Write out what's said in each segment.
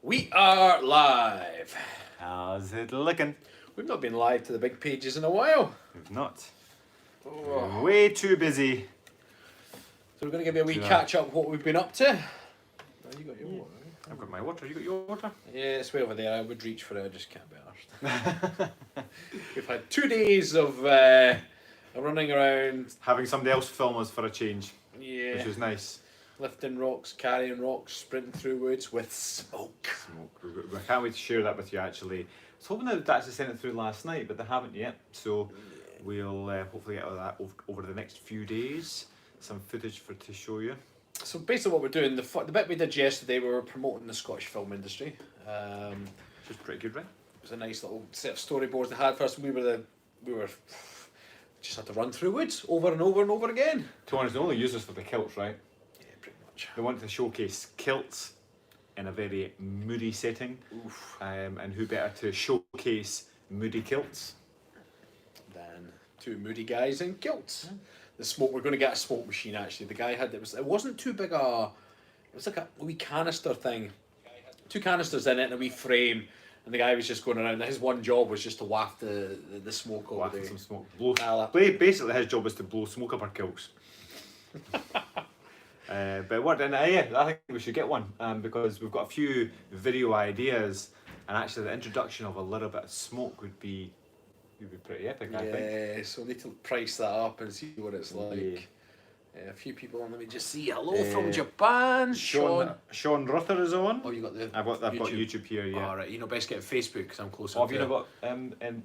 We are live. How's it looking? We've not been live to the big pages in a while. We've not. Oh. We're way too busy. So we're going to give you a wee Yeah. catch up what we've been up to. Oh, you got your water. I've got my water. You got your water? Yeah, it's way over there. I would reach for it. I just can't be arsed. We've had 2 days of running around. Having somebody else film us for a change, Yeah. which was nice. Lifting rocks, carrying rocks, sprinting through woods with smoke. We can't wait to share that with you actually. I was hoping they'd actually sent it through last night, but they haven't yet. So we'll hopefully get all that over the next few days. Some footage to show you. So basically what we're doing, the bit we did yesterday, we were promoting the Scottish film industry. Which is pretty good, right? It was a nice little set of storyboards they had for us. We were just had to run through woods over and over and over again. To be honest, they only use this for the kilts, right? Yeah, pretty much. They wanted to showcase kilts in a very moody setting. Oof. And who better to showcase moody kilts? Then two moody guys in kilts. The smoke. We're going to get a smoke machine. Actually, the guy had it wasn't too big a. It was like a wee canister thing. 2 canisters in it and a wee frame. And the guy was just going around. His one job was just to waft the smoke over Wafting the. some smoke. Blow. Ah, Basically, his job was to blow smoke up our kilts. But it worked, and yeah, I think we should get one because we've got a few video ideas, and actually the introduction of a little bit of smoke would be pretty epic. I think. Yeah, so we need to price that up and see what it's like. Yeah. A few people on. Let me just see. Hello from Japan, Sean. Sean Ruther is on. Oh, you got the. I've got YouTube here. Yeah. All right, you know, best get Facebook because I'm closer. Have you not got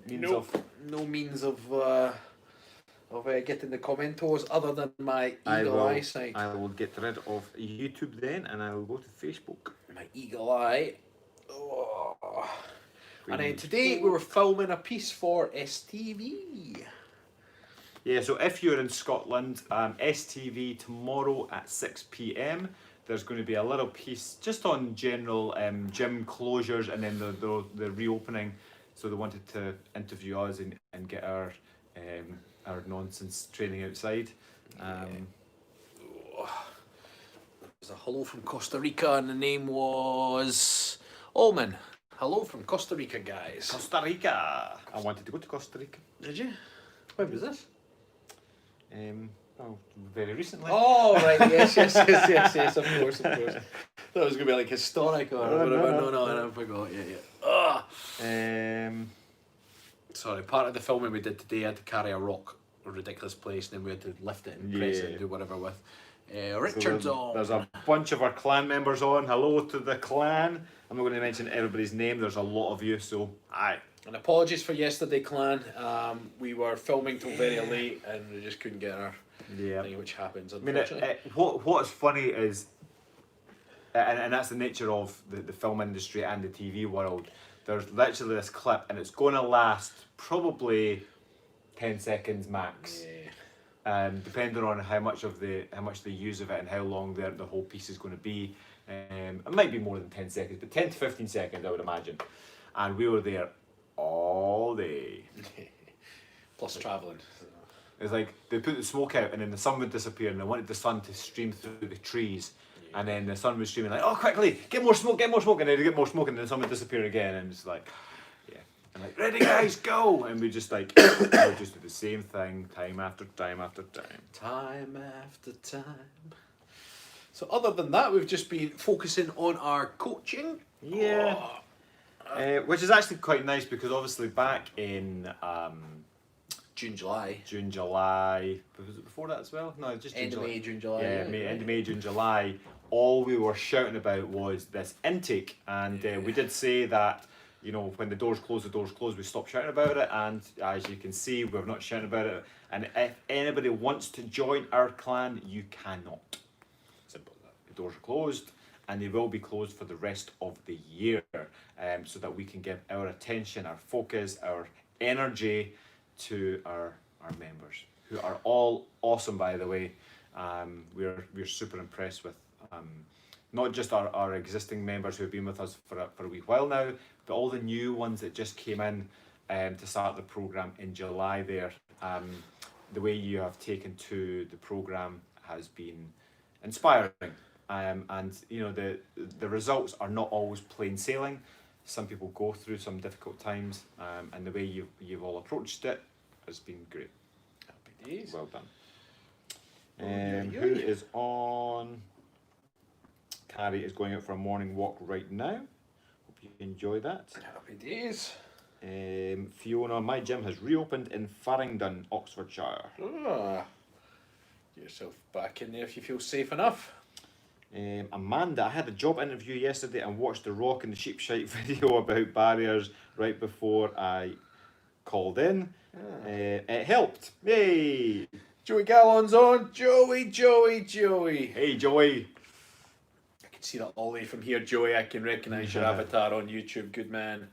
means of? No means of getting the commentos other than my eagle eyesight. I will get rid of YouTube then, and I will go to Facebook. My eagle eye. Oh. And then today we were filming a piece for STV. Yeah, so if you're in Scotland, STV tomorrow at 6 p.m. There's going to be a little piece just on general gym closures and then the reopening. So they wanted to interview us and get our nonsense training outside. There's a hello from Costa Rica and the name was Omen. Hello from Costa Rica, guys. Costa Rica. I wanted to go to Costa Rica. Did you? When was this? Very recently. Oh, right, yes, of course. That was going to be like historic or whatever. No, I forgot, yeah. Sorry, part of the filming we did today, I had to carry a rock, a ridiculous place, and then we had to lift it and press it and do whatever with. Richard's on. There's a bunch of our clan members on. Hello to the clan. I'm not going to mention everybody's name, there's a lot of you, so aye. And apologies for yesterday, clan. We were filming till very late and we just couldn't get our thing, which happens, unfortunately. I mean, what's funny is, and that's the nature of the film industry and the TV world, there's literally this clip and it's going to last probably 10 seconds max. Yeah. Depending on how much they use of it and how long the whole piece is going to be. It might be more than 10 seconds, but 10 to 15 seconds I would imagine. And we were there all day. Plus travelling. It's like they put the smoke out and then the sun would disappear and they wanted the sun to stream through the trees. Yeah. And then the sun was streaming like, oh quickly, get more smoke, and then they get more smoke and then the sun would disappear again and it's like, yeah. And like, ready guys, go! And we just like, we just do the same thing time after time after time. Time after time. So other than that, we've just been focusing on our coaching. Yeah. Which is actually quite nice because obviously back in June, July. Was it before that as well? No, just End of May, June, July. Yeah, end of May, June, July. All we were shouting about was this intake, and we did say that, you know, when the doors close, we stopped shouting about it, and as you can see, we're not shouting about it. And if anybody wants to join our clan, you cannot. Simple as that. The doors are closed, and they will be closed for the rest of the year, so that we can give our attention, our focus, our energy to our members, who are all awesome, by the way. We're super impressed with not just our existing members who have been with us for a wee while now, but all the new ones that just came in to start the program in July there. The way you have taken to the program has been inspiring. And you know the results are not always plain sailing. Some people go through some difficult times, and the way you've all approached it has been great. Happy days. Well done. Oh, Who is on? Carrie is going out for a morning walk right now. Hope you enjoy that. Happy days. Fiona, my gym has reopened in Farringdon, Oxfordshire. Get yourself back in there if you feel safe enough. Amanda, I had a job interview yesterday and watched the Rock and the Sheep Shite video about barriers right before I called in. It helped. Yay! Joey Gallon's on. Joey. Hey, Joey. I can see that all the way from here, Joey. I can recognise your avatar on YouTube. Good man.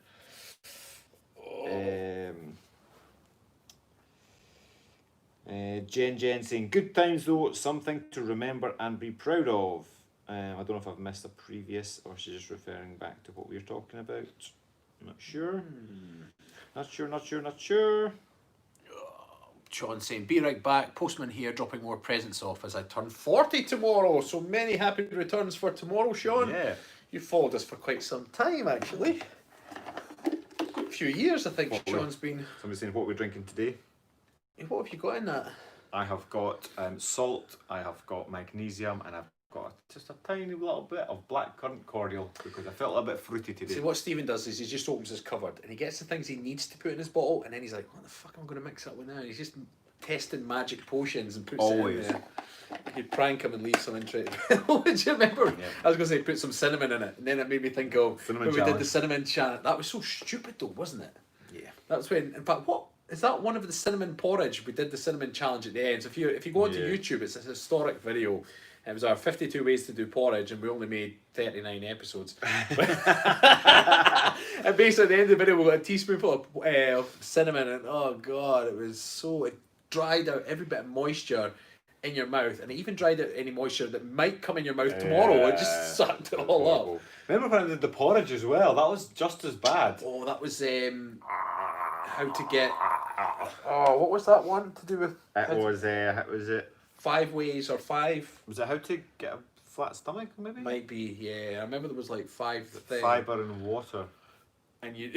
Jen saying, good times though, something to remember and be proud of. I don't know if I've missed a previous or she's just referring back to what we were talking about. I'm not sure. Not sure. Sean saying, be right back. Postman here dropping more presents off as I turn 40 tomorrow. So many happy returns for tomorrow, Sean. Yeah. You've followed us for quite some time, actually. A few years, I think, Sean's been. Somebody's saying, what we're drinking today? What have you got in that? I have got salt, I have got magnesium, and I've got just a tiny little bit of blackcurrant cordial because I felt a bit fruity today. See, what Stephen does is he just opens his cupboard and he gets the things he needs to put in his bottle, and then he's like, what the fuck am I going to mix up with now? And he's just testing magic potions and puts it in there. You'd prank him and leave some interesting. Do you remember? Yeah. I was going to say put some cinnamon in it, and then it made me think of when we did the cinnamon challenge. That was so stupid though, wasn't it? Yeah. That's when, in fact, what? Is that one of the cinnamon porridge? We did the cinnamon challenge at the end. So if you go onto YouTube, it's a historic video. It was our 52 ways to do porridge, and we only made 39 episodes. And basically at the end of the video, we got a teaspoonful of cinnamon, and oh god, it dried out every bit of moisture in your mouth, and it even dried out any moisture that might come in your mouth tomorrow. It just sucked it all up. Remember when I did the porridge as well? That was just as bad. Oh, that was how to get. Oh, what was that one to do with? Was it 5 ways or 5? Was it how to get a flat stomach? Maybe. Might be. Yeah, I remember there was like 5 things. Fibre and water. And you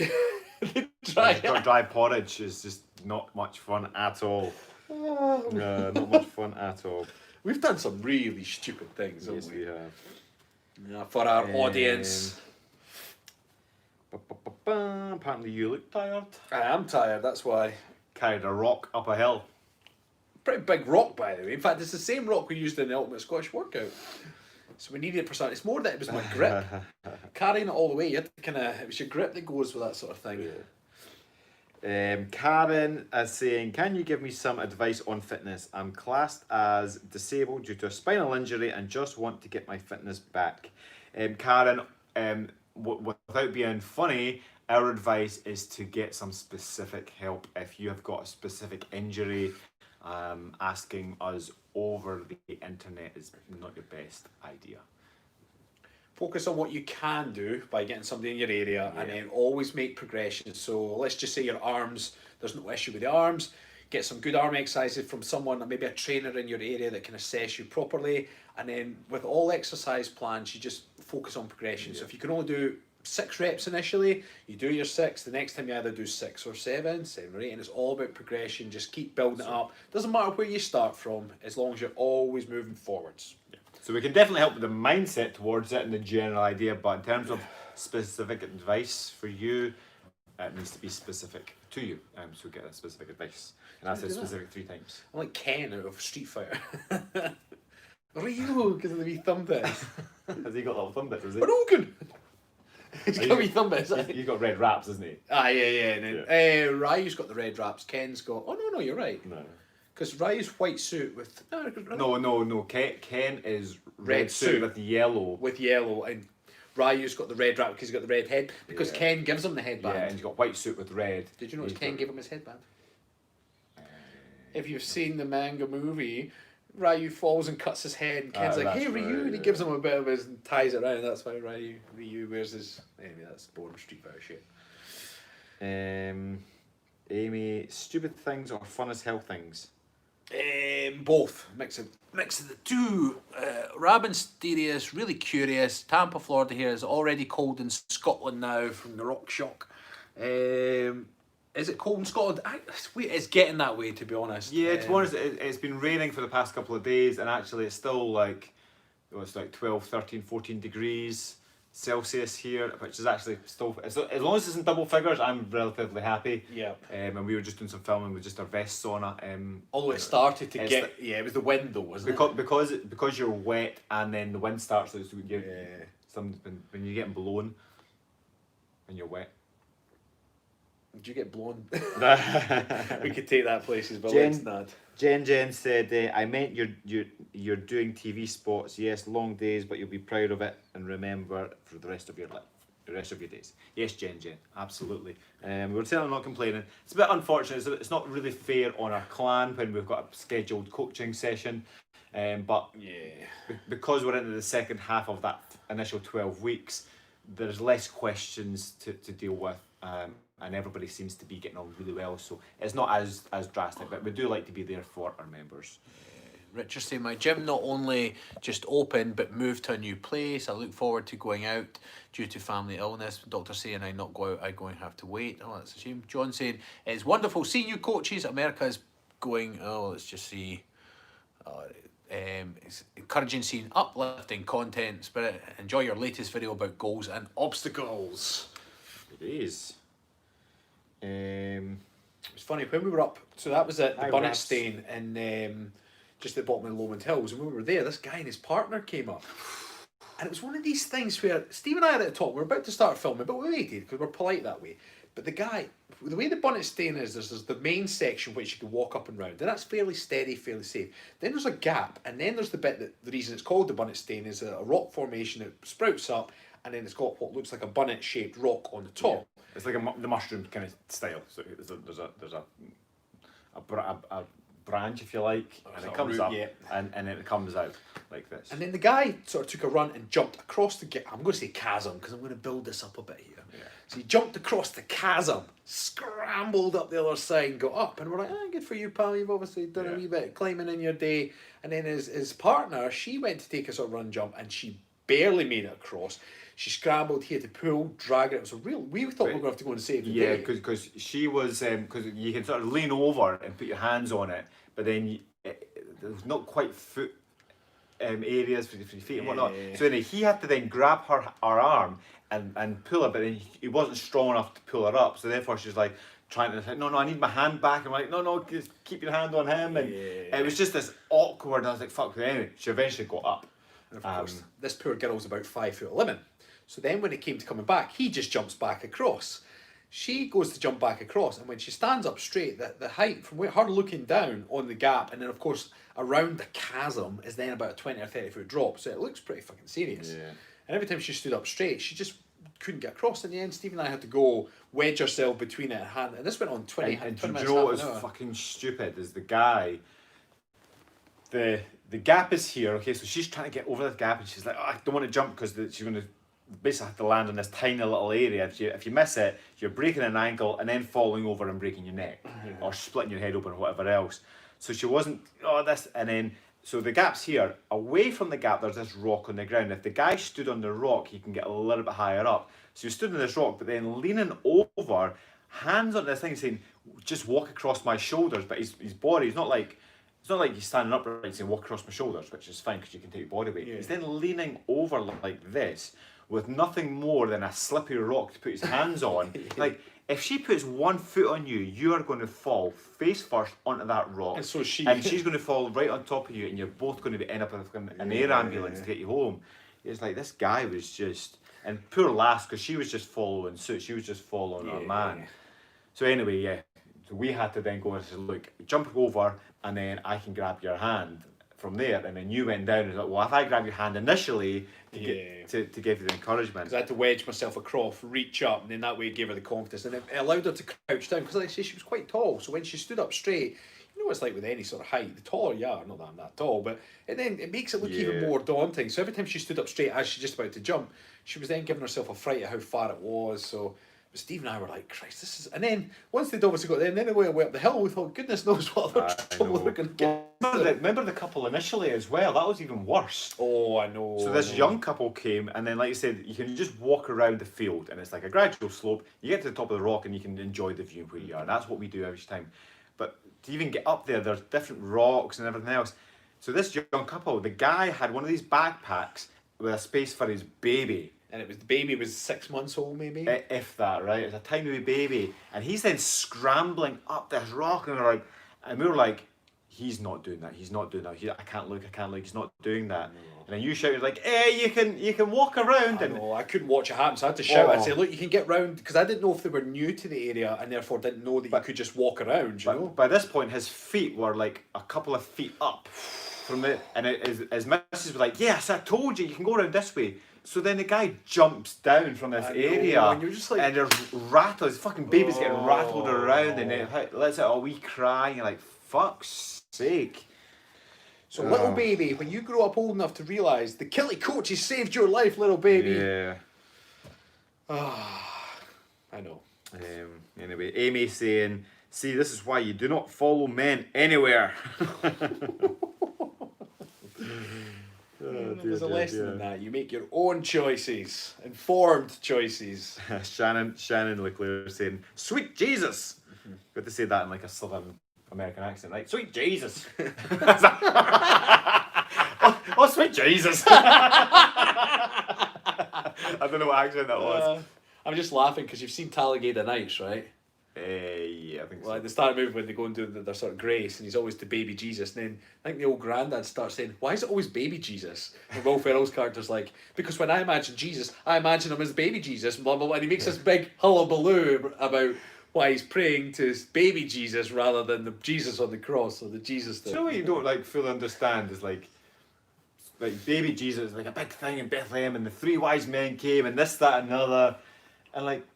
dry porridge is just not much fun at all. No, not much fun at all. We've done some really stupid things, haven't we? Yes, we have. Yeah, for our audience. Apparently you look tired. I am tired, that's why. Carried a rock up a hill. Pretty big rock, by the way. In fact, it's the same rock we used in the Ultimate Scottish Workout. So we needed it for something. It's more that it was my grip. Carrying it all the way, you had to it was your grip that goes with that sort of thing. Yeah. Karen is saying, can you give me some advice on fitness? I'm classed as disabled due to a spinal injury and just want to get my fitness back. Karen, without being funny, our advice is to get some specific help. If you have got a specific injury, asking us over the internet is not your best idea. Focus on what you can do by getting somebody in your area, and then always make progression. So let's just say your arms, there's no issue with the arms. Get some good arm exercises from someone, maybe a trainer in your area that can assess you properly. And then with all exercise plans, you just focus on progression. So if you can only do 6 reps initially, you do your 6. The next time you either do 6 or 7 or 8, and it's all about progression. Just keep building it up. Doesn't matter where you start from, as long as you're always moving forwards. So we can definitely help with the mindset towards it and the general idea, but in terms of specific advice for you, it needs to be specific to you. So get that specific advice. And I said specific 3 times. I'm like Ken out of Street Fighter. Ryu, because of the wee thumb bits. Has he got little thumb bits, has he? Hadouken! He's got wee thumb bits. He's got red wraps, hasn't he? Ah, yeah. And then, Ryu's got the red wraps. Ken's got... Oh, no, you're right. No. Because Ryu's white suit with... No. Ken is red suit with yellow. With yellow, and Ryu's got the red wrap because he's got the red head. Because Ken gives him the headband. Yeah, and he's got white suit with red. Did you notice Ken gave him his headband? If you've seen the manga movie, Ryu falls and cuts his head, and Ken's like, hey Ryu, and he gives him a bit of his and ties it around, and that's why Ryu wears his... Anyway, that's boring Street Fighter shit. Amy, stupid things or fun as hell things? Both. Mix of the two. Rabin Mysterious, really curious. Tampa, Florida here is already cold in Scotland now from the rock shock. Is it cold in Scotland? It's getting that way, to be honest. Yeah, to be honest, it's been raining for the past couple of days, and actually it's still like, it's like 12, 13, 14 degrees Celsius here, which is actually still, as long as it's in double figures, I'm relatively happy. Yeah. And we were just doing some filming with just our vests on. Although it started to get, it was the wind though, wasn't it? Because you're wet and then the wind starts, so when you're getting blown and you're wet. Did you get blown? We could take that places, but let's not. Jen said, I meant you're doing TV spots. Yes, long days, but you'll be proud of it and remember for the rest of your life, the rest of your days. Yes, Jen, absolutely. We're certainly not complaining. It's a bit unfortunate. It's not really fair on our clan when we've got a scheduled coaching session. But because we're into the second half of that initial 12 weeks, there's less questions to deal with. And everybody seems to be getting on really well, so it's not as drastic, but we do like to be there for our members. Richard saying, my gym not only just opened but moved to a new place. I look forward to going out due to family illness. Doctor saying I not go out, I'm going to have to wait. Oh, that's a shame. John saying, it's wonderful seeing you coaches. America is going, let's just see. It's encouraging seeing uplifting content. Spirit, enjoy your latest video about goals and obstacles. It is. It was funny when we were up. So that was at the Bunnet Stain in just at the bottom of the Lowland Hills, and when we were there, this guy and his partner came up, and it was one of these things where Steve and I are at the top. We're about to start filming, but we waited because we're polite that way. But the guy, the way the Bunnet Stain is, there's the main section which you can walk up and round, and that's fairly steady, fairly safe. Then there's a gap, and then there's the bit that the reason it's called the Bunnet Stain is a rock formation that sprouts up, and then it's got what looks like a bunnet shaped rock on the top. Yeah. It's like the mushroom kind of style. So there's a branch, if you like, and it comes up, and it comes out like this. And then the guy sort of took a run and jumped across the I'm going to say chasm because I'm going to build this up a bit here. Yeah. So he jumped across the chasm, scrambled up the other side, got up, and we're like, good for you, pal. You've obviously done a wee bit of climbing in your day. And then his partner, she went to take a sort of run jump, and she barely made it across. She scrambled, he had to pull, drag it. It was a real. We thought we were going to have to go and save the day. Yeah, because she was because you can sort of lean over and put your hands on it, but then there's not quite foot areas for your feet and whatnot. So anyway, he had to then grab her arm and pull her, but then he wasn't strong enough to pull her up. So therefore, she's like trying to say, no, I need my hand back. I'm like, no, just keep your hand on him. And it was just this awkward. I was like, fuck. But anyway, she eventually got up. And of course, this poor girl's about 5'11". So then when it came to coming back, he just jumps back across. She goes to jump back across, and when she stands up straight, the height from where her looking down on the gap, and then of course around the chasm is then about a 20 or 30 foot drop, so it looks pretty fucking serious. Yeah. And every time she stood up straight, she just couldn't get across. In the end, Steve and I had to go wedge ourselves between it and this went on 20 minutes. And do you know what is fucking stupid is the guy, the gap is here, okay, so she's trying to get over the gap, and she's like, I don't want to jump because she's going to basically have to land on this tiny little area. If you miss it, you're breaking an ankle and then falling over and breaking your neck or splitting your head open or whatever else. So she wasn't, and then, so the gap's here. Away from the gap, there's this rock on the ground. If the guy stood on the rock, he can get a little bit higher up. So he stood on this rock, but then leaning over, hands on this thing saying, just walk across my shoulders, but his body, it's not like he's standing upright saying walk across my shoulders, which is fine because you can take your body weight. Yeah. He's then leaning over like this, with nothing more than a slippery rock to put his hands on. Like, if she puts 1 foot on you, you are going to fall face first onto that rock. And so she's going to fall right on top of you, and you're both going to end up with an air ambulance to get you home. It's like, this guy was just... And poor lass, because she was just following suit. She was just following her man. So anyway, so we had to then go and say, look, jump over, and then I can grab your hand from there. And then you went down and was like, well, if I grab your hand initially... To give you the encouragement. Because I had to wedge myself across, reach up, and then that way it gave her the confidence. And it allowed her to crouch down, because like I say, she was quite tall. So when she stood up straight, you know what it's like with any sort of height. The taller you are, not that I'm that tall, but it makes it look even more daunting. So every time she stood up straight as she's just about to jump, she was then giving herself a fright at how far it was. So But Steve and I were like, Christ, this is... And then, once they'd obviously got there, and then they went up the hill, we thought, goodness knows what other trouble we're going to get. Remember the couple initially as well? That was even worse. Oh, I know. So this young couple came, and then, like you said, you can just walk around the field, and it's like a gradual slope. You get to the top of the rock, and you can enjoy the view where you are. And that's what we do every time. But to even get up there, there's different rocks and everything else. So this young couple, the guy had one of these backpacks with a space for his baby. And it was the baby was 6 months old, maybe. If that, right? It's a tiny wee baby, and he's then scrambling up this rock, and we're like, and we were like, he's not doing that. He's not doing that. I can't look. He's not doing that. No. And then you shouted like, "Hey, you can walk around." I couldn't watch it happen, so I had to shout. I'd say, "Look, you can get round," because I didn't know if they were new to the area and therefore didn't know that you could just walk around. You know. By this point, his feet were like a couple of feet up from it, and his missus was like, "Yes, I told you, you can go around this way." So then the guy jumps down from this area, and you're just like, and there's rattles. His fucking baby's getting rattled around, and it lets out a wee cry. And you're like, "Fuck's sake!" So little baby, when you grow up old enough to realise the Killcoach has saved your life, little baby. Yeah. I know. Anyway, Amy saying, "See, this is why you do not follow men anywhere." There's a lesson in that. You make your own choices, informed choices. Shannon Leclerc saying, "Sweet Jesus." Got to say that in like a southern American accent, right? Sweet Jesus. oh, sweet Jesus. I don't know what accent that was. I'm just laughing because you've seen Talladega Nights, right? Yeah, I think so. Like the start of the movie when they go and do their sort of grace, and he's always the baby Jesus, and then I think the old granddad starts saying, "Why is it always baby Jesus?" And Will Ferrell's character's like, "Because when I imagine Jesus, I imagine him as baby Jesus," blah blah blah, and he makes this big hullabaloo about why he's praying to baby Jesus rather than the Jesus on the cross or the Jesus that... Do you know what you don't like fully understand is like baby Jesus is like a big thing in Bethlehem, and the 3 wise men came, and this, that, and another, and like,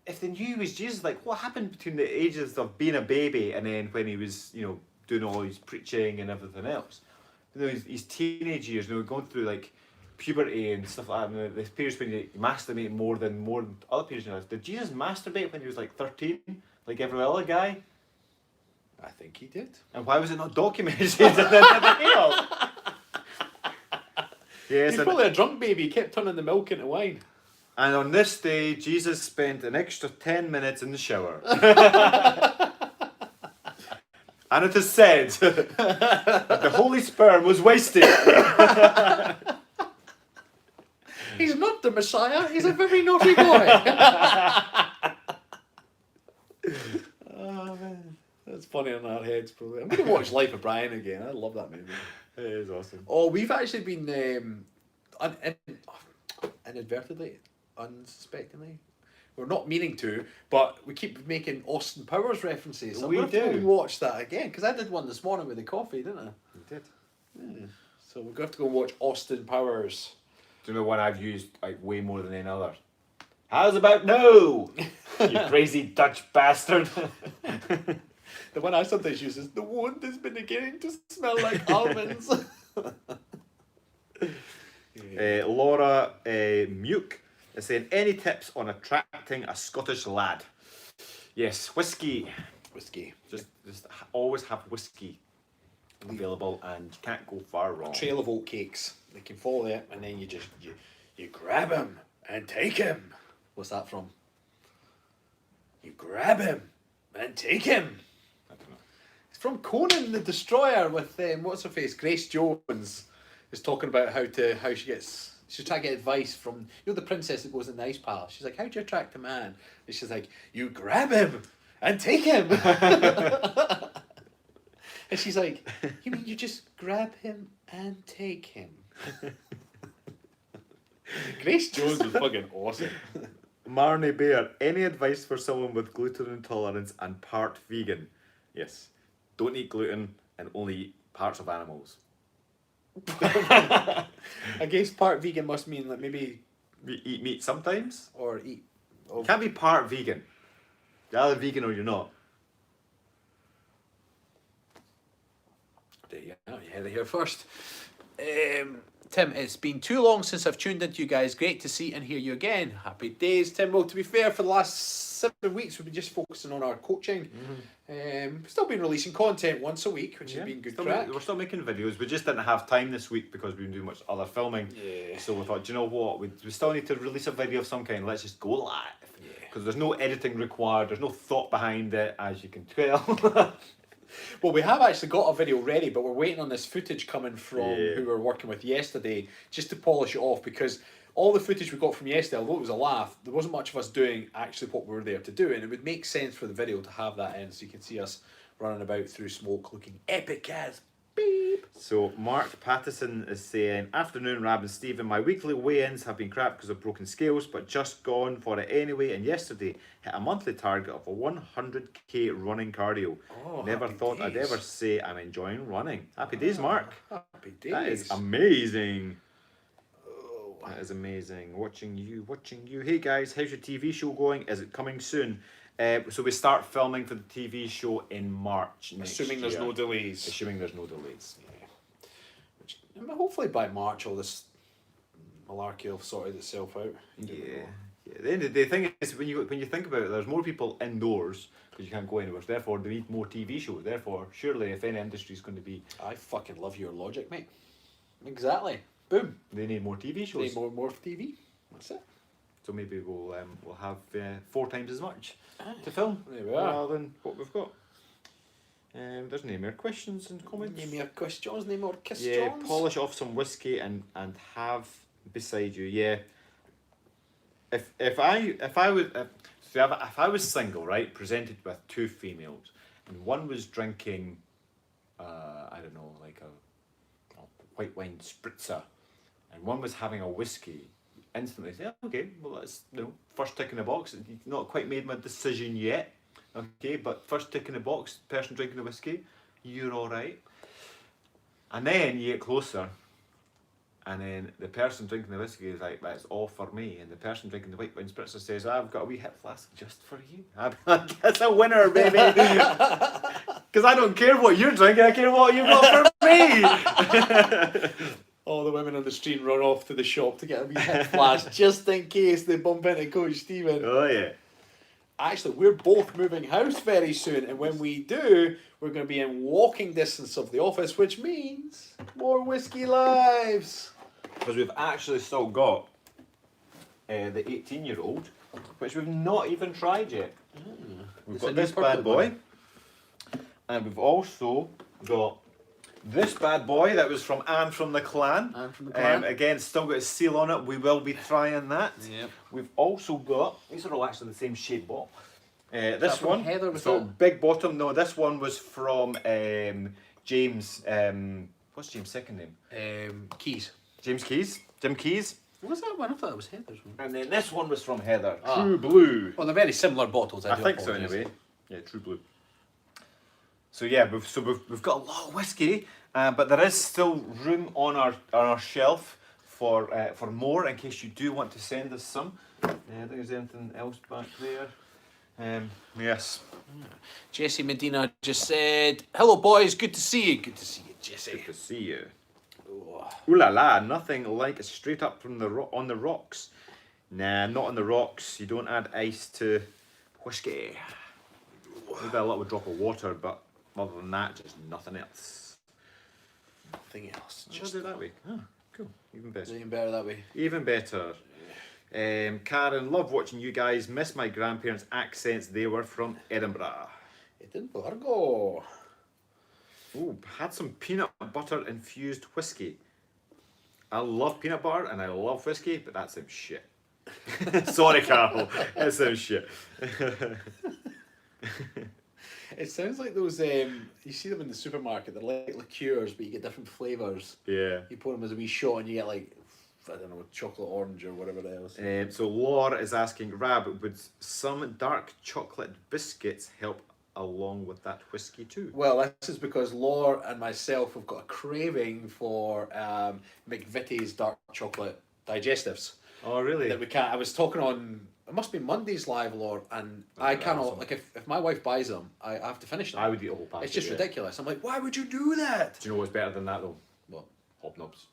if they knew he was Jesus, like, what happened between the ages of being a baby and then when he was, doing all his preaching and everything else? His teenage years, going through like puberty and stuff like that. The periods when you masturbate more than other periods in your life. Did Jesus masturbate when he was like 13, like every other guy? I think he did. And why was it not documented? Yes, he's probably a drunk baby. He kept turning the milk into wine. And on this day, Jesus spent an extra 10 minutes in the shower. And it is said that the holy sperm was wasted. He's not the Messiah. He's a very naughty boy. Oh, man. That's funny in our heads, probably. I'm going to watch Life of Brian again. I love that movie. It is awesome. Oh, we've actually been inadvertently, unsuspectingly, we're not meaning to, but we keep making Austin Powers references. So we do. Watch that again, because I did one this morning with the coffee, didn't I? You did. Yeah. So we're going to have to go and watch Austin Powers. Do you know one I've used like way more than any other? How's about no? You crazy Dutch bastard. The one I sometimes use is, the wound has been beginning to smell like almonds. Laura Muke is saying, any tips on attracting a Scottish lad? Yes, whiskey. Just always have whiskey available, and you can't go far wrong. Trail of oatcakes. They can follow it, and then you just you grab him and take him. What's that from? You grab him and take him. I don't know. It's from Conan the Destroyer with what's her face? Grace Jones is talking about how she's trying to get advice from the princess that goes in the ice palace. She's like, how do you attract a man? And she's like, you grab him and take him. And she's like, you mean you just grab him and take him? Grace Jones was fucking awesome. Marnie Bear, any advice for someone with gluten intolerance and part vegan? Yes. Don't eat gluten and only eat parts of animals. I guess part vegan must mean that maybe... Eat meat sometimes? Or eat... You can't be part vegan. You're either vegan or you're not. There you heard it here first. Tim, it's been too long since I've tuned into you guys. Great to see and hear you again. Happy days, Tim. Well, to be fair, for the last 7 weeks, we've been just focusing on our coaching. We've still been releasing content once a week, which has been good crack. We're still making videos. We just didn't have time this week because we've been doing much other filming. Yeah. So we thought, do you know what? We still need to release a video of some kind. Let's just go live. Because there's no editing required. There's no thought behind it, as you can tell. Well, we have actually got a video ready, but we're waiting on this footage coming from who we were working with yesterday just to polish it off, because all the footage we got from yesterday, although it was a laugh, there wasn't much of us doing actually what we were there to do, and it would make sense for the video to have that in, so you can see us running about through smoke looking epic as beep. So Mark Pattison is saying, afternoon Rab and Stephen, my weekly weigh-ins have been crap because of broken scales, but just gone for it anyway, and yesterday hit a monthly target of a 100k running cardio. Never thought I'd ever say I'm enjoying running. Happy days, Mark. Happy days. That is amazing. That is amazing. Watching you. Hey guys, how's your TV show going? Is it coming soon? So we start filming for the TV show in March Assuming there's no delays. Assuming there's no delays. Yeah. Which, hopefully by March all this malarkey will sort itself out. Yeah. At the end of the day, thing is, when you think about it, there's more people indoors because you can't go anywhere. So therefore, they need more TV shows. Therefore, surely, if any industry is going to be, I fucking love your logic, mate. Exactly. Boom. they need more TV shows. Need more TV. That's it. So maybe we'll have 4 times as much to film There we are. rather than what we've got. There's no more questions and comments. Name more questions. Name more kiss Yeah, Johns. polish off some whiskey and have beside you. Yeah. If I was single, right, presented with 2 females, and one was drinking, I don't know, like a white wine spritzer, and one was having a whiskey, instantly say, okay, well that's first tick in the box. You've not quite made my decision yet, okay, but first tick in the box, person drinking the whiskey, you're all right. And then you get closer, and then the person drinking the whiskey is like, that's all for me. And the person drinking the white wine spritzer says, I've got a wee hip flask just for you. That's a winner, baby. Because I don't care what you're drinking, I care what you've got for me. All the women on the street run off to the shop to get a wee hip flash just in case they bump into Coach Stephen. Oh, yeah. Actually, we're both moving house very soon, and when we do, we're going to be in walking distance of the office, which means more whiskey lives. Because we've actually still got the 18-year-old, which we've not even tried yet. We've got this bad boy, and we've also got this bad boy that was from Anne from the Clan. Anne from the Clan. Again, still got a seal on it. We will be trying that. Yep. We've also got, these are all actually the same shape bottle. This from one, Heather, was so that? big bottom. No, this one was from James. What's James' second name? Keys. James Keys. Jim Keys. What was that one? I thought it was Heather's one. And then this one was from Heather. Ah. True Blue. Well, they're very similar bottles. I do think so apologise. anyway. Yeah, True Blue. So yeah, we've got a lot of whiskey, but there is still room on our shelf for more in case you do want to send us some. I think there's anything else back there. Yes. Jesse Medina just said, "Hello, boys. Good to see you. Good to see you, Jesse." Good to see you. Oh. Ooh la la, nothing like straight up from the on the rocks. Nah, not on the rocks. You don't add ice to whiskey. Maybe a little drop of water, but other than that, just nothing else. Nothing else. Just do it that way. Oh, cool. Even better. Even better that way. Even better. Karen, love watching you guys. Miss my grandparents' accents. They were from Edinburgh. Edinburgh. Ooh, had some peanut butter infused whiskey. I love peanut butter and I love whiskey, but that's some shit. Sorry, Carol. That's some shit. It sounds like those, you see them in the supermarket, they're like liqueurs, but you get different flavours. Yeah. You pour them as a wee shot and you get like, I don't know, chocolate orange or whatever else. So Laura is asking, Rab, would some dark chocolate biscuits help along with that whiskey too? Well, this is because Laura and myself have got a craving for McVitie's dark chocolate digestives. Oh, really? That we can't. I was talking on, it must be Monday's live, Laura, and I cannot, awesome. like if my wife buys them, I have to finish them. I would eat a whole packet. It's just yeah. ridiculous. I'm like, why would you do that? Do you know what's better than that though? What? Hobnobs.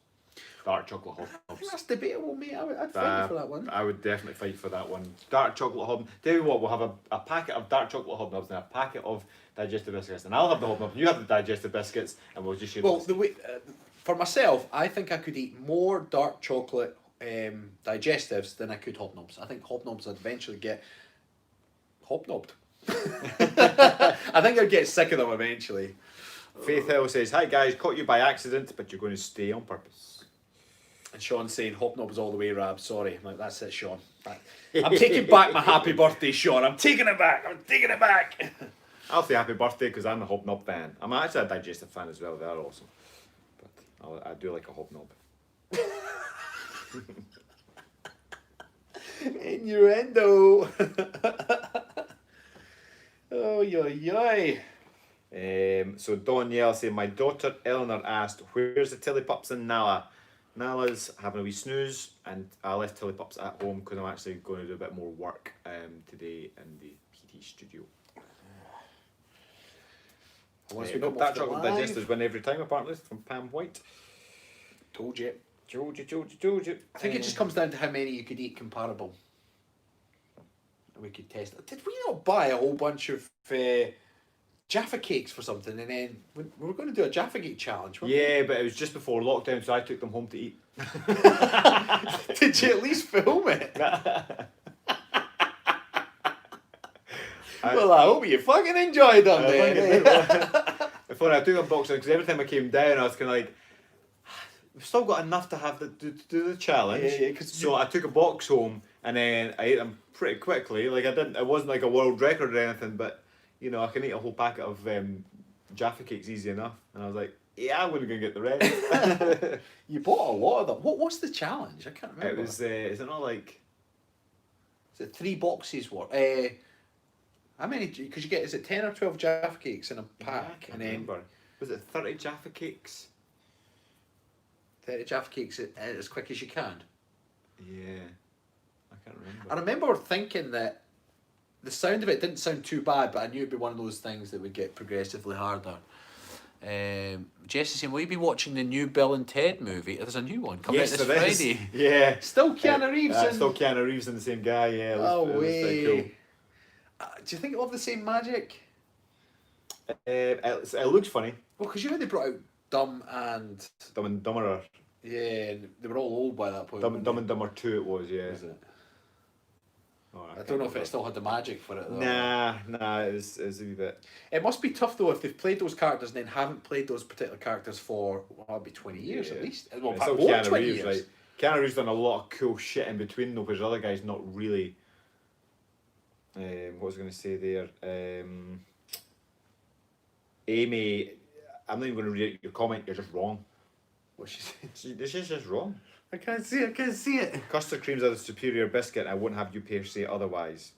dark chocolate I think hobnobs. that's debatable, mate. I'd fight you for that one. I would definitely fight for that one. Dark chocolate hobnob. Tell you what, we'll have a packet of dark chocolate hobnobs and a packet of digestive biscuits, and I'll have the hobnobs. You have the digestive biscuits, and we'll just share. Well, the way for myself, I think I could eat more dark chocolate digestives than I could hobnobs. I think hobnobs I'd eventually get hobnobbed. I think I'd get sick of them eventually. Faith Hill says, "Hi guys, caught you by accident, but you're going to stay on purpose." And Sean's saying hobnobs all the way, Rab. Sorry, I'm like, that's it, Sean. I'm taking back my happy birthday, Sean. I'm taking it back. I'm taking it back. I'll say happy birthday because I'm a hobnob fan. I'm actually a digestive fan as well. They are awesome, but I do like a hobnob. Innuendo. Oh, yoy. So Danielle saying, my daughter Eleanor asked, where's the Tilly Pups and Nala? Nala's having a wee snooze, and I left Tilly Pups at home because I'm actually going to do a bit more work today in the PT studio. Once we Nope, got that chocolate digestives win every time, apparently, from Pam White. Told you. Told you. I think it just comes down to how many you could eat comparable. We could test it. Did we not buy a whole bunch of Jaffa cakes for something, and then we were going to do a Jaffa cake challenge, weren't Yeah, but it was just before lockdown, so I took them home to eat. we? Did you at least film it? Well, I hope you fucking enjoyed them then. Before I took unboxing, because every time I came down, I was kind of like, we've still got enough to have to do the challenge. Yeah, so I took a box home, and then I ate them pretty quickly. Like it wasn't like a world record or anything, but you know, I can eat a whole packet of Jaffa cakes easy enough. And I was like, yeah, I'm gonna go get the rest. You bought a lot of them. What's the challenge? I can't remember. It was. Is it not like? Is it 3 boxes worth? How many? Because you get, is it 10 or 12 Jaffa cakes in a pack? I can't remember. Was it 30 Jaffa cakes? 30 Jaffa cakes as quick as you can. Yeah, I can't remember. I remember thinking that the sound of it didn't sound too bad, but I knew it'd be one of those things that would get progressively harder. Jesse saying, will you be watching the new Bill and Ted movie? There's a new one coming out this Friday. Yeah. Still Keanu Reeves. Still Keanu Reeves and the same guy, yeah. Oh, it was way. cool. Do you think it'll have the same magic? It looks funny. Well, because you know they brought out Dumb and... Dumb and Dumberer. Yeah, and they were all old by that point. Dumb and Dumber 2 it was, yeah. Was it? Oh, I don't know if it still had the magic for it though. Nah, it was a wee bit. It must be tough though if they've played those characters and then haven't played those particular characters for, well, it'll be 20 years at least. Well, It's still more Keanu 20 Reeves, years. right? Keanu Reeves done a lot of cool shit in between though, because the other guy's not really... what was I going to say there? Amy, I'm not even going to read your comment, you're just wrong. What she said? This is just wrong. I can't see it. Custard creams are the superior biscuit. I wouldn't have you say otherwise.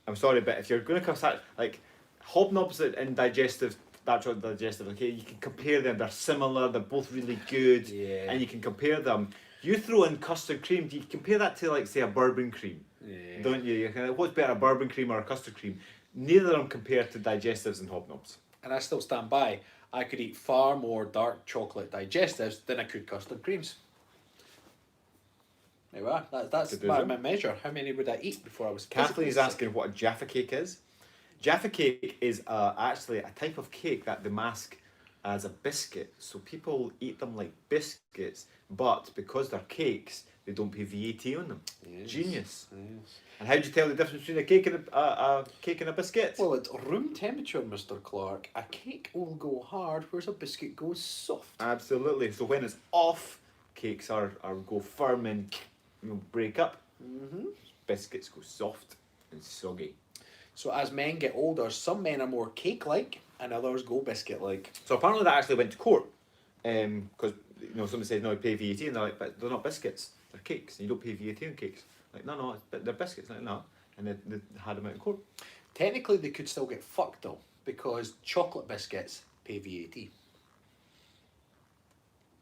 I'm sorry, but if you're going to compare, like, hobnobs and digestive, natural digestive, okay, you can compare them. They're similar. They're both really good. Yeah. And you can compare them. You throw in custard cream. Do you compare that to, like, say, a bourbon cream? Yeah. Don't you? You're kind of, what's better, a bourbon cream or a custard cream? Neither of them compare to digestives and hobnobs. And I still stand by. I could eat far more dark chocolate digestives than I could custard creams. There we are. That's my measure. How many would I eat before I was... Kathleen's asking what a Jaffa cake is. Jaffa cake is actually a type of cake that they mask as a biscuit. So people eat them like biscuits, but because they're cakes, they don't pay VAT on them. Yes. Genius. Yes. And how do you tell the difference between a cake and a cake and a biscuit? Well, at room temperature, Mr. Clark, a cake will go hard, whereas a biscuit goes soft. Absolutely. So when it's off, cakes are go firm and break up. Mm-hmm. Biscuits go soft and soggy. So as men get older, some men are more cake-like and others go biscuit-like. So apparently that actually went to court. Because somebody said, no, pay VAT, and they're like, but they're not biscuits, they're cakes, and you don't pay VAT on cakes. Like, no, they're biscuits. Like, no. And they had them out in court. Technically, they could still get fucked though, because chocolate biscuits pay VAT.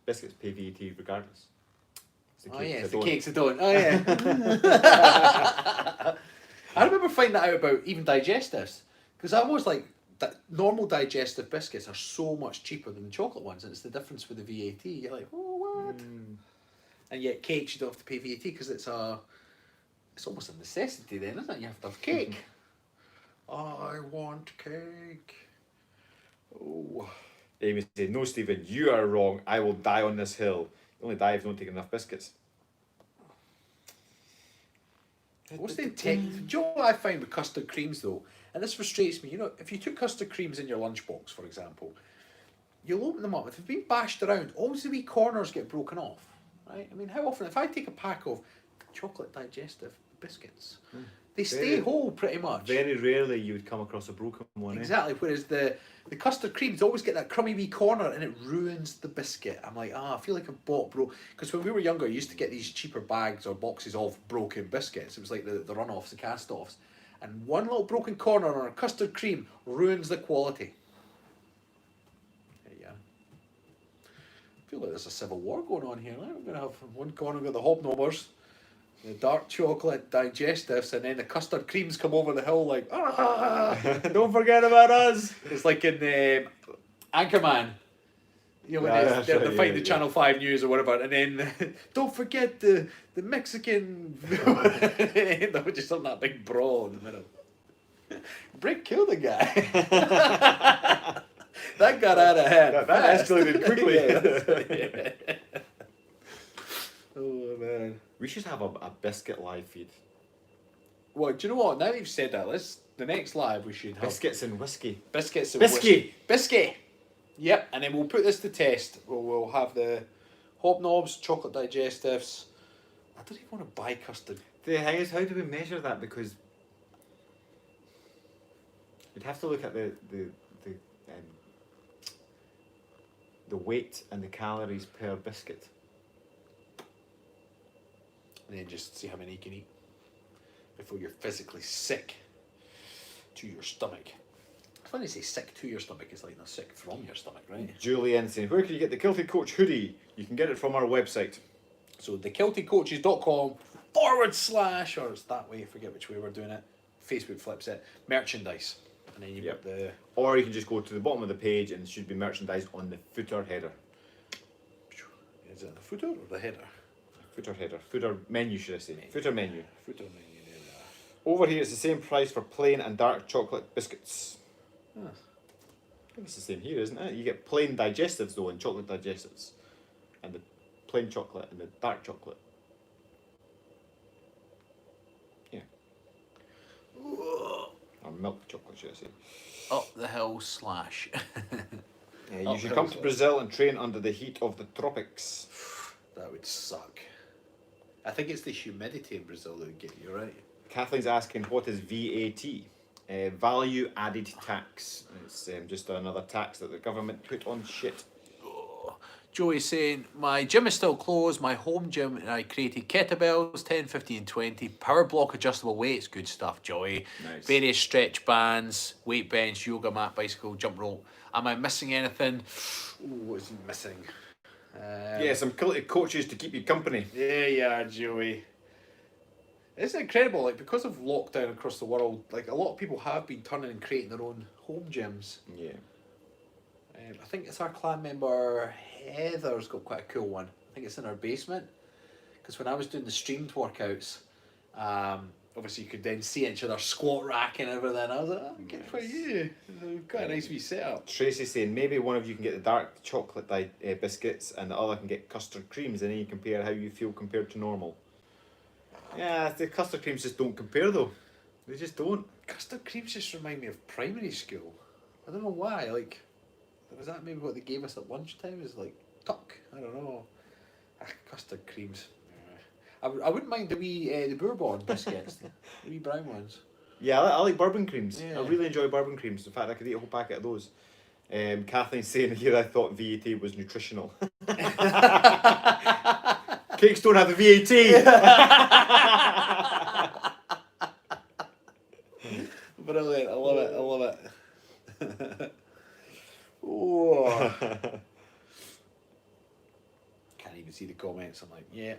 Biscuits pay VAT regardless. It's the cakes that don't. Oh yeah. I remember finding that out about even digestives, because I was like, normal digestive biscuits are so much cheaper than the chocolate ones, and it's the difference with the VAT. You're like, oh, what? And yet cakes, you don't have to pay VAT because it's almost a necessity then, isn't it? You have to have cake. I want cake. Oh. Amy said, no, Stephen, you are wrong. I will die on this hill. You only die if you don't take enough biscuits. What's the intent? Do you know what I find with custard creams though? And this frustrates me. You know, if you took custard creams in your lunchbox, for example, you'll open them up. If they've been bashed around, always the wee corners get broken off, right? I mean, how often, if I take a pack of chocolate digestive biscuits, they stay whole pretty much. Very rarely you would come across a broken one. Exactly. Whereas the custard creams always get that crummy wee corner and it ruins the biscuit. I'm like, I feel like I bought because when we were younger, I used to get these cheaper bags or boxes of broken biscuits. It was like the run-offs, the cast-offs. And one little broken corner on a custard cream ruins the quality. Yeah. I feel like there's a civil war going on here. Right? We're going to have one corner with the hobnobbers, the dark chocolate digestives, and then the custard creams come over the hill like, don't forget about us. It's like in Anchorman. You know, when they find the Channel 5 News or whatever, and then don't forget the Mexican. That was just on that big brawl in the middle. Brick killed the guy. That got out of hand. That escalated quickly. Oh man. We should have a biscuit live feed. Well, do you know what? Now that you've said that, the next live we should have Biscuits and whiskey. Biscuits and Biscuit. Biscuit. Yep, and then we'll put this to test. We'll have the hobnobs, chocolate digestives. I don't even want to buy custard. The thing is, how do we measure that? Because you'd have to look at the weight and the calories per biscuit. And then just see how many you can eat before you're physically sick to your stomach. It's when they say sick to your stomach, it's like not sick from your stomach, right? Julian saying, where can you get the Kilted Coach hoodie? You can get it from our website. So thekiltedcoaches.com / or it's that way, I forget which way we're doing it. Facebook flips it. Merchandise. And then you've got the... Or you can just go to the bottom of the page and it should be merchandise on the footer header. Is it the footer or the header? Footer header. Footer menu, should I say. Footer menu. Footer menu, there we are. Over here it's the same price for plain and dark chocolate biscuits. I think it's the same here, isn't it? You get plain digestives though, and chocolate digestives. And the plain chocolate and the dark chocolate. Yeah. Or milk chocolate, should I say. Up the hill / You should come to Brazil and train under the heat of the tropics. That would suck. I think it's the humidity in Brazil that would get you, right? Kathleen's asking, what is VAT? Value added tax. It's just another tax that the government put on shit. Joey's saying, my gym is still closed, my home gym, and I created kettlebells, 10, 15, 20, power block adjustable weights, good stuff, Joey. Nice. Various stretch bands, weight bench, yoga mat, bicycle, jump rope. Am I missing anything? Ooh, what is he missing? Yeah, some Kilted Coaches to keep you company. Yeah, yeah, Joey. It's incredible, like, because of lockdown across the world, like, a lot of people have been turning and creating their own home gyms. Yeah. I think it's our clan member Heather's got quite a cool one. I think it's in our basement. Because when I was doing the streamed workouts, obviously you could then see each other squat rack and everything. I was like, good for you. Quite a nice wee setup. Tracy's saying maybe one of you can get the dark chocolate biscuits and the other can get custard creams, and then you compare how you feel compared to normal. Yeah, the custard creams just don't compare though. They just don't. Custard creams just remind me of primary school. I don't know why. Like, was that maybe what they gave us at lunchtime? Is like tuck? I don't know. Custard creams. I wouldn't mind the wee the bourbon biscuits, the wee brown ones. Yeah, I like bourbon creams. Yeah. I really enjoy bourbon creams. In fact, I could eat a whole packet of those. Kathleen's saying here, I thought VAT was nutritional. Cakes don't have the VAT. Brilliant! I love it. I love it. Oh. Can't even see the comments. I'm like, yeah.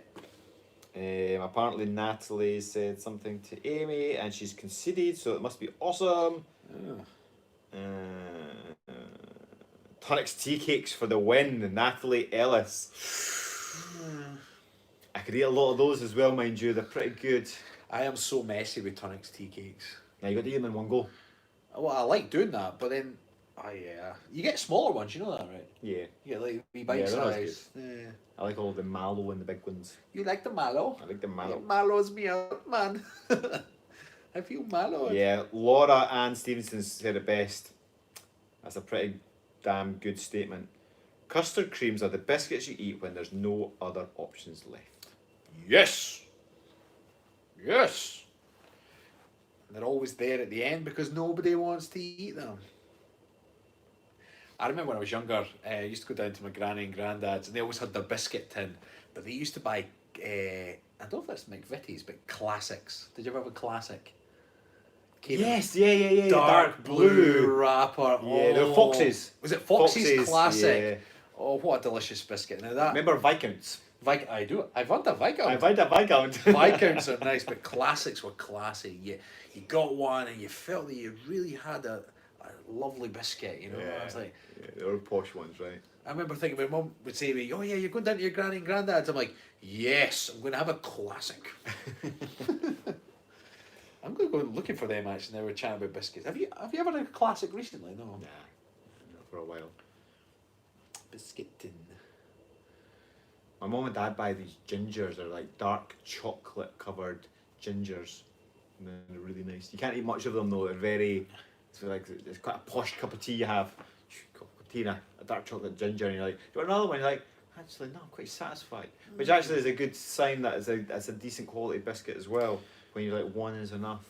Apparently Natalie said something to Amy and she's conceded, so it must be awesome. Tunnocks tea cakes for the win, Natalie Ellis. I could eat a lot of those as well, mind you. They're pretty good. I am so messy with Tunnocks tea cakes. Yeah, you got to eat them in one go. Well, I like doing that, but then, you get smaller ones. You know that, right? Yeah. You get like wee bite size. Yeah. I like all the mallow and the big ones. You like the mallow? I like the mallow. It mallows me out, man. I feel mellowed. Yeah, Laura Ann Stevenson said it best. That's a pretty damn good statement. Custard creams are the biscuits you eat when there's no other options left. Yes! Yes! They're always there at the end because nobody wants to eat them. I remember when I was younger, I used to go down to my granny and granddad's and they always had their biscuit tin, but they used to buy, I don't know if it's McVitie's, but classics. Did you ever have a classic? Yes, yeah. Dark blue wrapper. Yeah, they were Foxes. Was it Foxes Classic? Yeah. Oh, what a delicious biscuit. Now that... Remember Viscounts? I do. I've had a Viscount. I've had a Viscount. Viscounts are nice, but classics were classy. You got one and you felt that you really had a lovely biscuit, you know. Yeah, I was like, they were posh ones, right? I remember thinking my mum would say to me, "Oh yeah, you're going down to your granny and granddad's." I'm like, "Yes, I'm going to have a classic." I'm going to go looking for them actually. They were chatting about biscuits. Have you ever had a classic recently? No. Nah, not for a while. Biscuit tin. My mum and dad buy these gingers. They're like dark chocolate covered gingers. And they're really nice. You can't eat much of them though. They're very... It's quite a posh cup of tea you have. Cup of tea and a dark chocolate ginger and you're like, do you want another one? You're like, actually no, I'm quite satisfied. Which actually is a good sign that it's a decent quality biscuit as well. When you're like, one is enough.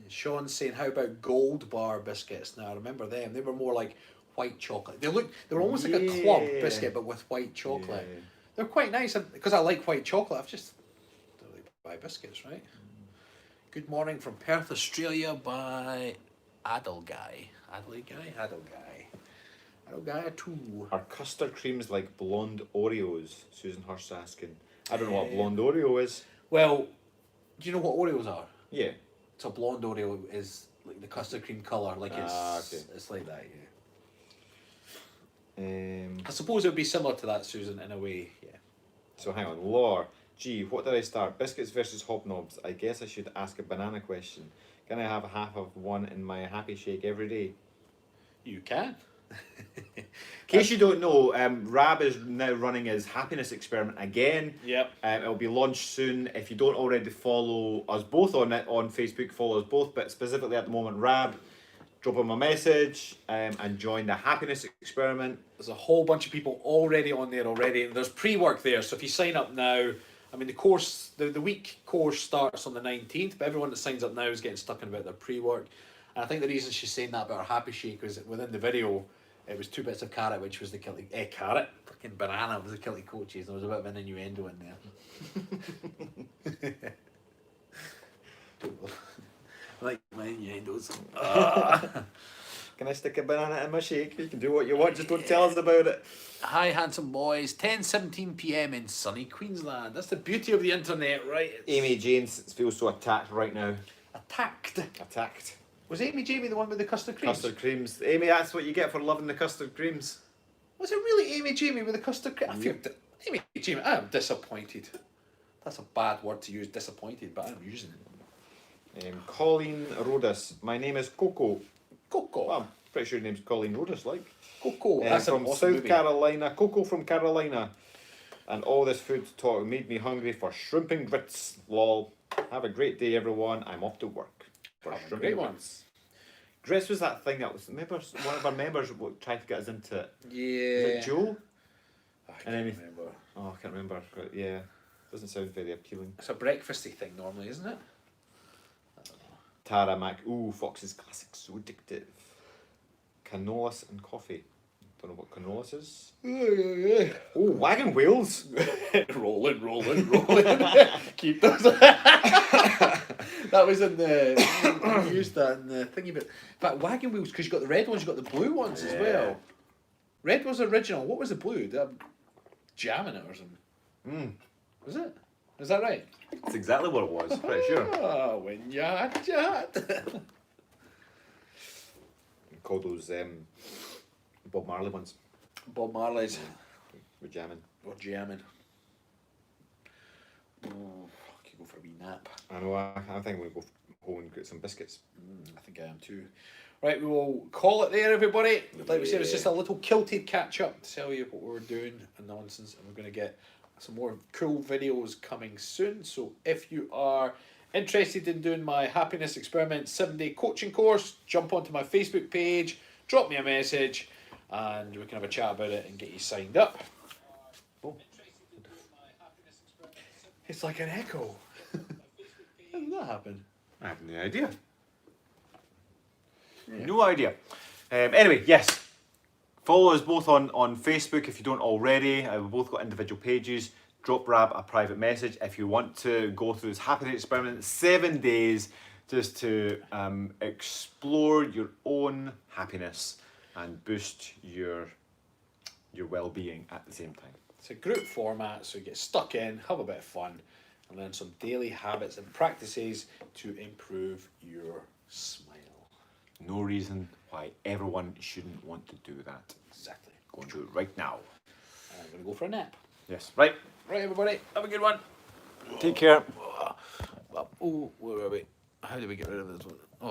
Sean's saying, how about Gold Bar biscuits? Now I remember them. They were more like white chocolate. They were almost like a club biscuit but with white chocolate. Yeah. They're quite nice because I like white chocolate. I've just don't really buy biscuits, right? Good morning from Perth, Australia by Adelguy. Adelguy 2. Are custard creams like blonde Oreos? Susan Hurst asking. I don't know what blonde Oreo is. Well, do you know what Oreos are? Yeah. So a blonde Oreo is like the custard cream colour, like it's like that, yeah. I suppose it would be similar to that, Susan, in a way, yeah. So hang on, Laura. Gee, what did I start? Biscuits versus hobnobs. I guess I should ask a banana question. Can I have half of one in my happy shake every day? You can. In case you don't know, Rab is now running his happiness experiment again. Yep. It'll be launched soon. If you don't already follow us both on Facebook, follow us both. But specifically at the moment, Rab, drop him a message and join the happiness experiment. There's a whole bunch of people already on there already. There's pre-work there, so if you sign up now, I mean the course, the week course starts on the 19th, but everyone that signs up now is getting stuck in about their pre-work. And I think the reason she's saying that about her happy shake was that within the video, it was 2 bits of carrot, which was the Kilted carrot. Fucking banana was the Kilted Coaches. There was a bit of an innuendo in there. Like my innuendos. Can I stick a banana in my shake? You can do what you want, just don't tell us about it. Hi, handsome boys. 10:17 p.m. in sunny Queensland. That's the beauty of the internet, right? Amy Jane feels so attacked right now. Attacked. Was Amy Jamie the one with the custard creams? Custard creams. Amy, that's what you get for loving the custard creams. Was it really Amy Jamie with the custard creams? I feel Amy Jamie. I am disappointed. That's a bad word to use, disappointed, but I'm using it. Colleen Rodas. My name is Coco. Coco. Well, I'm pretty sure your name's Colleen Rodas, like. Coco. That's from awesome South movie. Carolina. Coco from Carolina. And all this food talk made me hungry for shrimp and grits. Lol. Have a great day, everyone. I'm off to work. For Have a shrimp great and one. grits. Grits was that thing that was, remember one of our members tried to get us into it. Yeah. Was it Joe? I can't remember. Oh, I can't remember. But yeah. Doesn't sound very appealing. It's a breakfasty thing normally, isn't it? Tara Mac. Ooh, Fox's classic. So addictive. Canolas and coffee. Don't know what canolas is. Oh, wagon wheels. rolling. Keep those. That was in the. We used that in the thingy, but wagon wheels because you got the red ones, you got the blue ones as well. Red was original. What was the blue? Jamming it or something. Was it? Is that right? That's exactly what it was. Pretty sure. Oh, when you had. call those Bob Marley ones. Bob Marley's. We're jamming. Or jamming. Oh, I could go for a wee nap. I know, I think we'll go home and get some biscuits. I think I am too. Right, we will call it there, everybody. Like we said, it's just a little Kilted Catch Up to tell you what we're doing and nonsense, and we're going to get some more cool videos coming soon. So if you are interested in doing my Happiness Experiment 7-day coaching course, jump onto my Facebook page, drop me a message, and we can have a chat about it and get you signed up. Oh. It's like an echo. How did that happen? I have no idea. Yeah. No idea. Anyway, yes. Follow us both on Facebook if you don't already. We've both got individual pages. Drop Rab a private message if you want to go through this happiness experiment 7 days just to explore your own happiness and boost your well-being at the same time. It's a group format, so you get stuck in, have a bit of fun, and learn some daily habits and practices to improve your smile. No reason why everyone shouldn't want to do that. Exactly. Go and do it right now. I'm going to go for a nap. Yes. Right. Right, everybody. Have a good one. Take care. Oh, where are we? How do we get rid of this one? Oh,